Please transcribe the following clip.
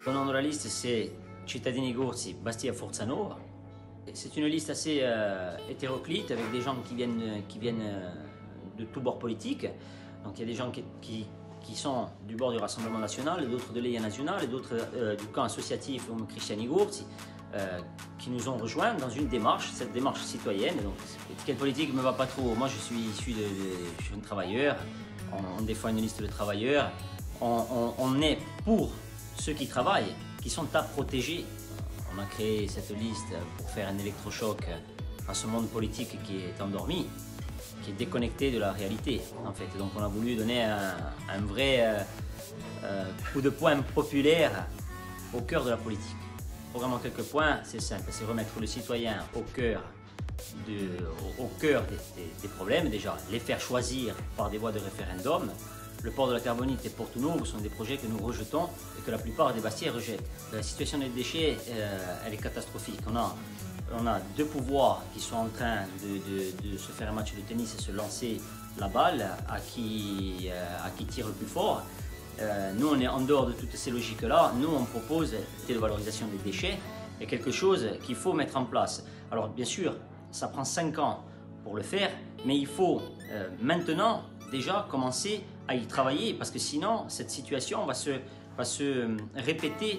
Le nom de la liste, c'est Cittadini Gorzi, Bastia Forza Nuova. C'est une liste assez hétéroclite avec des gens qui viennent de tous bords politiques. Donc il y a des gens qui sont du bord du Rassemblement National, d'autres de l'Eia Nationale, et d'autres du camp associatif comme Cristiani Gorzi, qui nous ont rejoints dans une démarche, cette démarche citoyenne. Donc l'étiquette politique ne me va pas trop. Moi je suis issu je suis un travailleur, on défend une liste de travailleurs, on est pour ceux qui travaillent, qui sont à protéger. On a créé cette liste pour faire un électrochoc à ce monde politique qui est endormi, qui est déconnecté de la réalité en fait. Donc on a voulu donner un vrai coup de poing populaire au cœur de la politique. Le programme en quelques points, c'est simple, c'est remettre le citoyen au cœur des problèmes, déjà les faire choisir par des voies de référendum. Le port de la carbonite et Porto Novo sont des projets que nous rejetons et que la plupart des Bastiais rejettent. La situation des déchets, elle est catastrophique. On a deux pouvoirs qui sont en train de se faire un match de tennis et se lancer la balle à qui tire le plus fort. Nous, on est en dehors de toutes ces logiques-là. Nous, on propose la valorisation des déchets et quelque chose qu'il faut mettre en place. Alors, bien sûr, ça prend 5 ans pour le faire, mais il faut maintenant déjà commencer à y travailler parce que sinon, cette situation va se répéter